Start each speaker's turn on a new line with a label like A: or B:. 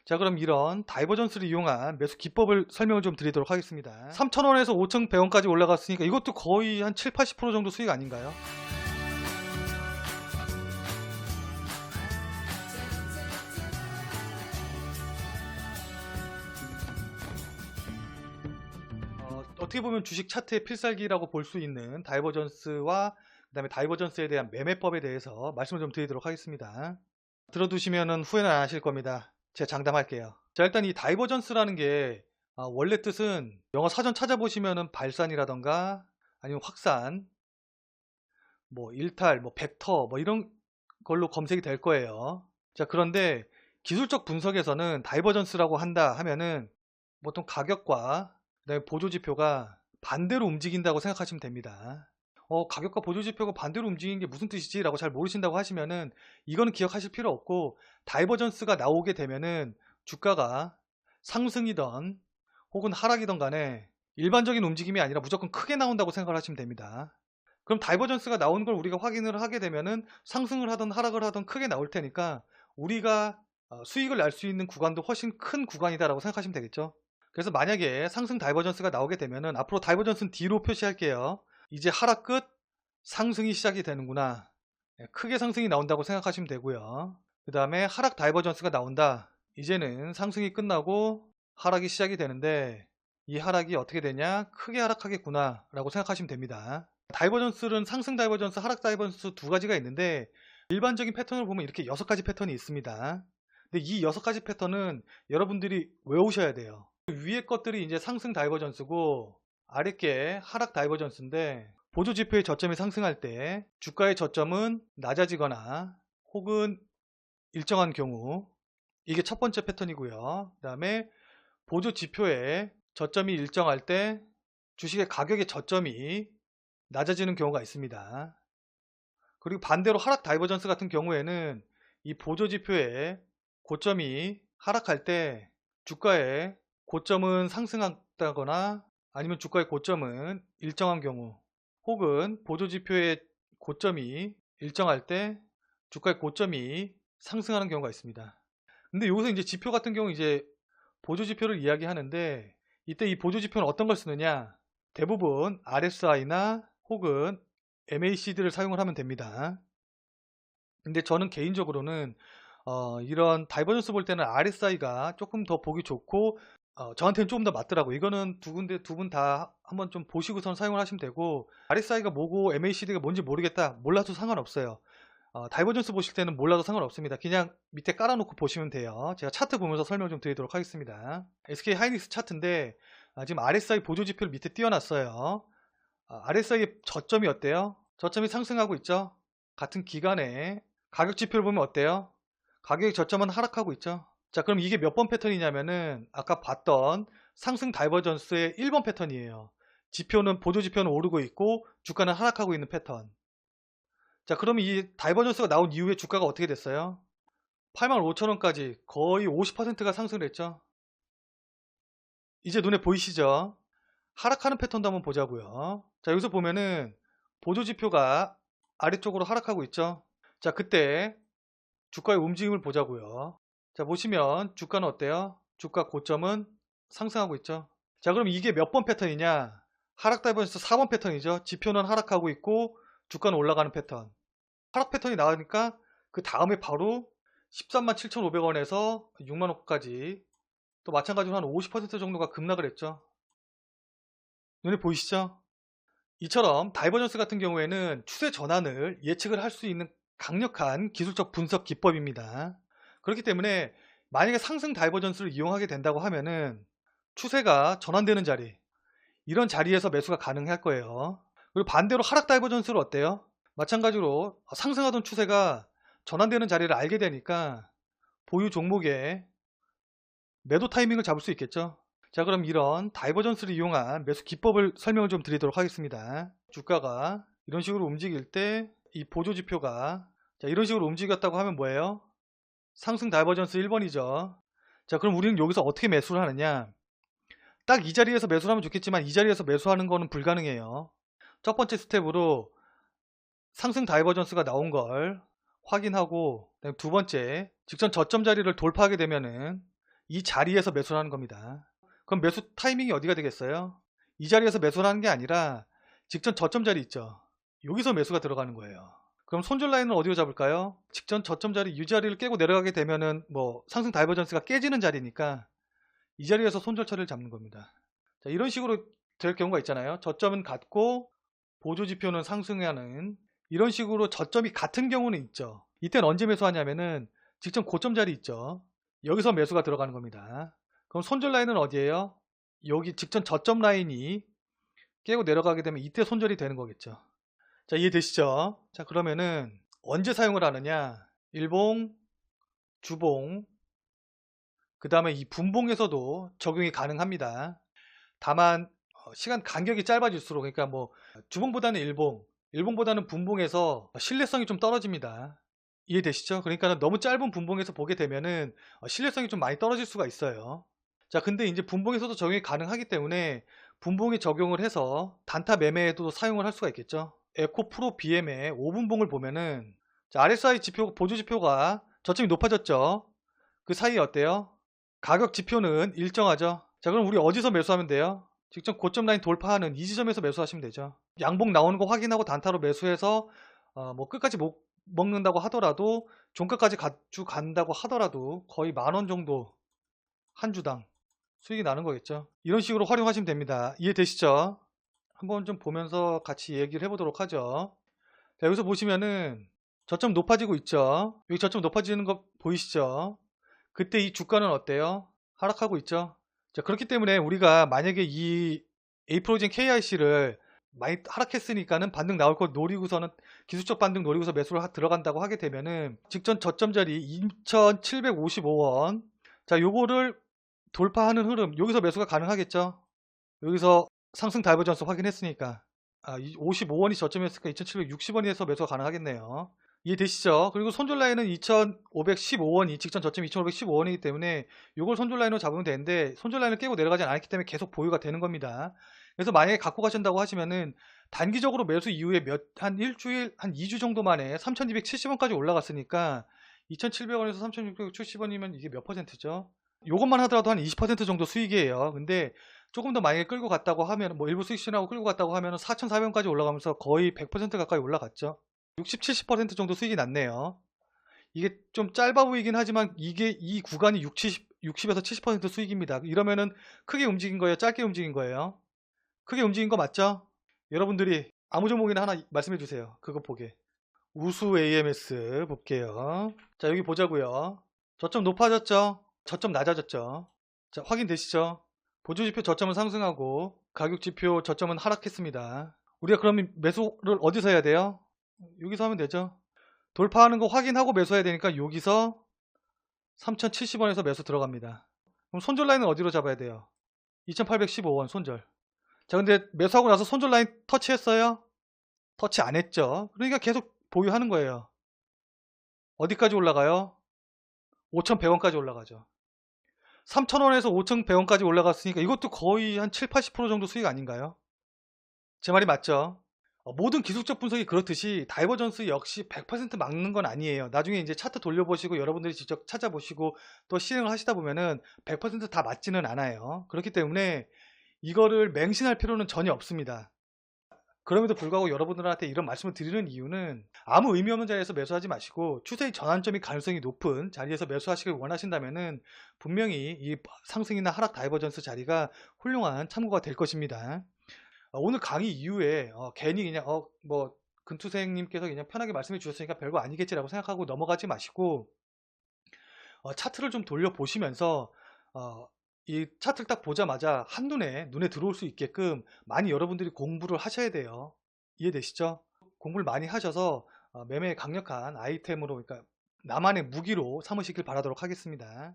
A: 자, 그럼 이런 다이버전스를 이용한 매수 기법을 설명을 좀 드리도록 하겠습니다. 3,000원에서 5,100원까지 올라갔으니까 이것도 거의 한 7, 80% 정도 수익 아닌가요? 어떻게 보면 주식 차트의 필살기라고 볼 수 있는 다이버전스와 그다음에 다이버전스에 대한 매매법에 대해서 말씀을 좀 드리도록 하겠습니다. 들어두시면 후회는 안 하실 겁니다. 제가 장담할게요. 자, 일단 이 다이버전스라는 게 원래 뜻은 영어 사전 찾아보시면은 발산이라던가 아니면 확산, 뭐 일탈, 뭐 벡터 뭐 이런 걸로 검색이 될 거예요. 자, 그런데 기술적 분석에서는 다이버전스라고 한다 하면은 보통 가격과 그다음에 보조지표가 반대로 움직인다고 생각하시면 됩니다. 가격과 보조지표가 반대로 움직이는 게 무슨 뜻이지? 라고 잘 모르신다고 하시면은 이거는 기억하실 필요 없고, 다이버전스가 나오게 되면은 주가가 상승이던 혹은 하락이던 간에 일반적인 움직임이 아니라 무조건 크게 나온다고 생각을 하시면 됩니다. 그럼 다이버전스가 나오는 걸 우리가 확인을 하게 되면은 상승을 하던 하락을 하던 크게 나올 테니까 우리가 수익을 날 수 있는 구간도 훨씬 큰 구간이다라고 생각하시면 되겠죠. 그래서 만약에 상승 다이버전스가 나오게 되면은 앞으로 다이버전스는 D로 표시할게요. 이제 하락 끝 상승이 시작이 되는구나. 크게 상승이 나온다고 생각하시면 되고요. 그 다음에 하락 다이버전스가 나온다. 이제는 상승이 끝나고 하락이 시작이 되는데 이 하락이 어떻게 되냐? 크게 하락하겠구나 라고 생각하시면 됩니다. 다이버전스는 상승 다이버전스, 하락 다이버전스 두 가지가 있는데 일반적인 패턴을 보면 이렇게 6가지 패턴이 있습니다. 근데 이 6가지 패턴은 여러분들이 외우셔야 돼요. 위에 것들이 이제 상승 다이버전스고 아래 게 하락 다이버전스인데, 보조지표의 저점이 상승할 때 주가의 저점은 낮아지거나 혹은 일정한 경우, 이게 첫 번째 패턴이고요. 그 다음에 보조지표의 저점이 일정할 때 주식의 가격의 저점이 낮아지는 경우가 있습니다. 그리고 반대로 하락 다이버전스 같은 경우에는 이 보조지표의 고점이 하락할 때 주가의 고점은 상승한다거나 아니면 주가의 고점은 일정한 경우, 혹은 보조지표의 고점이 일정할 때 주가의 고점이 상승하는 경우가 있습니다. 근데 여기서 이제 지표 같은 경우 이제 보조지표를 이야기하는데, 이때 이 보조지표는 어떤 걸 쓰느냐? 대부분 RSI나 혹은 MACD를 사용을 하면 됩니다. 근데 저는 개인적으로는 이런 다이버전스 볼 때는 RSI가 조금 더 보기 좋고 저한테는 조금 더 맞더라고요. 이거는 두 분 다 한번 좀 보시고선 사용을 하시면 되고, RSI가 뭐고 MACD가 뭔지 모르겠다, 몰라도 상관없어요. 다이버전스 보실 때는 몰라도 상관없습니다. 그냥 밑에 깔아놓고 보시면 돼요. 제가 차트 보면서 설명 좀 드리도록 하겠습니다. SK 하이닉스 차트인데 지금 RSI 보조지표를 밑에 띄워놨어요. RSI의 저점이 어때요? 저점이 상승하고 있죠? 같은 기간에 가격 지표를 보면 어때요? 가격의 저점은 하락하고 있죠? 자, 그럼 이게 몇 번 패턴이냐면은 아까 봤던 상승 다이버전스의 1번 패턴이에요. 지표는, 보조지표는 오르고 있고 주가는 하락하고 있는 패턴. 자, 그러면 이 다이버전스가 나온 이후에 주가가 어떻게 됐어요? 85,000원까지 거의 50%가 상승을 했죠. 이제 눈에 보이시죠? 하락하는 패턴도 한번 보자고요. 자, 여기서 보면은 보조지표가 아래쪽으로 하락하고 있죠. 자, 그때 주가의 움직임을 보자고요. 자, 보시면 주가는 어때요? 주가 고점은 상승하고 있죠. 자, 그럼 이게 몇 번 패턴이냐? 하락 다이버전스 4번 패턴이죠. 지표는 하락하고 있고 주가는 올라가는 패턴. 하락 패턴이 나오니까 그 다음에 바로 137,500원에서 60,000원까지 또 마찬가지로 한 50% 정도가 급락을 했죠. 눈에 보이시죠? 이처럼 다이버전스 같은 경우에는 추세 전환을 예측을 할 수 있는 강력한 기술적 분석 기법입니다. 그렇기 때문에 만약에 상승 다이버전스를 이용하게 된다고 하면은 추세가 전환되는 자리, 이런 자리에서 매수가 가능할 거예요. 그리고 반대로 하락 다이버전스는 어때요? 마찬가지로 상승하던 추세가 전환되는 자리를 알게 되니까 보유 종목의 매도 타이밍을 잡을 수 있겠죠. 자, 그럼 이런 다이버전스를 이용한 매수 기법을 설명을 좀 드리도록 하겠습니다. 주가가 이런 식으로 움직일 때 이 보조지표가 이런 식으로 움직였다고 하면 뭐예요? 상승 다이버전스 1번이죠. 자, 그럼 우리는 여기서 어떻게 매수를 하느냐? 딱 이 자리에서 매수를 하면 좋겠지만 이 자리에서 매수하는 거는 불가능해요. 첫 번째 스텝으로 상승 다이버전스가 나온 걸 확인하고, 두 번째 직전 저점 자리를 돌파하게 되면은 이 자리에서 매수를 하는 겁니다. 그럼 매수 타이밍이 어디가 되겠어요? 이 자리에서 매수를 하는 게 아니라 직전 저점 자리 있죠. 여기서 매수가 들어가는 거예요. 그럼 손절 라인은 어디로 잡을까요? 직전 저점 자리 이 자리를 깨고 내려가게 되면은 뭐 상승 다이버전스가 깨지는 자리니까 이 자리에서 손절 처리를 잡는 겁니다. 자, 이런 식으로 될 경우가 있잖아요. 저점은 같고 보조지표는 상승하는 이런 식으로 저점이 같은 경우는 있죠. 이때는 언제 매수하냐면은 직전 고점 자리 있죠. 여기서 매수가 들어가는 겁니다. 그럼 손절 라인은 어디예요? 여기 직전 저점 라인이 깨고 내려가게 되면 이때 손절이 되는 거겠죠. 자, 이해되시죠? 자, 그러면은 언제 사용을 하느냐? 일봉, 주봉, 그 다음에 이 분봉에서도 적용이 가능합니다. 다만 시간 간격이 짧아질수록, 그러니까 뭐 주봉보다는 일봉보다는 분봉에서 신뢰성이 좀 떨어집니다. 이해되시죠? 그러니까 너무 짧은 분봉에서 보게 되면은 신뢰성이 좀 많이 떨어질 수가 있어요. 자, 근데 이제 분봉에서도 적용이 가능하기 때문에 분봉에 적용을 해서 단타 매매에도 사용을 할 수가 있겠죠. 에코 프로 BM의 5분봉을 보면은 자, RSI 지표, 보조 지표가 저점이 높아졌죠. 그 사이에 어때요? 가격 지표는 일정하죠. 자, 그럼 우리 어디서 매수하면 돼요? 직접 고점 라인 돌파하는 이 지점에서 매수하시면 되죠. 양봉 나오는 거 확인하고 단타로 매수해서 뭐 끝까지 못 먹는다고 하더라도 종가까지 간다고 하더라도 거의 10,000원 정도 한 주당 수익이 나는 거겠죠. 이런 식으로 활용하시면 됩니다. 이해되시죠? 한번 좀 보면서 같이 얘기를 해보도록 하죠. 자, 여기서 보시면은 저점 높아지고 있죠. 여기 저점 높아지는 거 보이시죠? 그때 이 주가는 어때요? 하락하고 있죠. 자, 그렇기 때문에 우리가 만약에 이 에이프로젠 KIC를 많이 하락했으니까는 반등 나올 걸 노리고서는 기술적 반등 노리고서 매수를 들어간다고 하게 되면은 직전 저점 자리 2,755원, 자, 요거를 돌파하는 흐름, 여기서 매수가 가능하겠죠. 여기서 상승 다이버전스 확인했으니까 55원이 저점이었으니까 2,760원에서 매수가 가능하겠네요. 이해되시죠? 그리고 손절 라인은 2,515원이 직전 저점이 2,515원이기 때문에 이걸 손절 라인으로 잡으면 되는데 손절 라인을 깨고 내려가지 않았기 때문에 계속 보유가 되는 겁니다. 그래서 만약에 갖고 가신다고 하시면은 단기적으로 매수 이후에 한 일주일, 한 2주 정도 만에 3,270원까지 올라갔으니까 2,700원에서 3,670원이면 이게 몇 퍼센트죠? 요것만 하더라도 한 20% 정도 수익이에요. 근데 조금 더 만약에 끌고 갔다고 하면 뭐 일부 수익신하고 끌고 갔다고 하면 4,400원까지 올라가면서 거의 100% 가까이 올라갔죠. 60, 70% 정도 수익이 났네요. 이게 좀 짧아 보이긴 하지만 이게 이 구간이 60에서 70% 수익입니다. 이러면은 크게 움직인 거예요? 짧게 움직인 거예요? 크게 움직인 거 맞죠? 여러분들이 아무 종목이나 하나 말씀해 주세요. 그거 보게. 우수 AMS 볼게요. 자, 여기 보자고요. 저점 높아졌죠? 저점 낮아졌죠? 자, 확인되시죠? 보조지표 저점은 상승하고 가격지표 저점은 하락했습니다. 우리가 그러면 매수를 어디서 해야 돼요? 여기서 하면 되죠. 돌파하는 거 확인하고 매수해야 되니까 여기서 3,070원에서 매수 들어갑니다. 그럼 손절 라인은 어디로 잡아야 돼요? 2,815원 손절. 자, 근데 매수하고 나서 손절 라인 터치했어요? 터치 안 했죠. 그러니까 계속 보유하는 거예요. 어디까지 올라가요? 5,100원까지 올라가죠. 3,000원에서 5,100원까지 올라갔으니까 이것도 거의 한 7, 80% 정도 수익 아닌가요? 제 말이 맞죠? 모든 기술적 분석이 그렇듯이 다이버전스 역시 100% 막는 건 아니에요. 나중에 이제 차트 돌려보시고 여러분들이 직접 찾아보시고 또 실행을 하시다 보면은 100%다 맞지는 않아요. 그렇기 때문에 이거를 맹신할 필요는 전혀 없습니다. 그럼에도 불구하고 여러분들한테 이런 말씀을 드리는 이유는 아무 의미 없는 자리에서 매수하지 마시고 추세의 전환점이 가능성이 높은 자리에서 매수하시길 원하신다면은 분명히 이 상승이나 하락 다이버전스 자리가 훌륭한 참고가 될 것입니다. 오늘 강의 이후에 괜히 그냥 뭐 근투생님께서 그냥 편하게 말씀해 주셨으니까 별거 아니겠지라고 생각하고 넘어가지 마시고 차트를 좀 돌려보시면서 이 차트를 딱 보자마자 한눈에 눈에 들어올 수 있게끔 많이 여러분들이 공부를 하셔야 돼요. 이해되시죠? 공부를 많이 하셔서 매매에 강력한 아이템으로, 그러니까 나만의 무기로 삼으시길 바라도록 하겠습니다.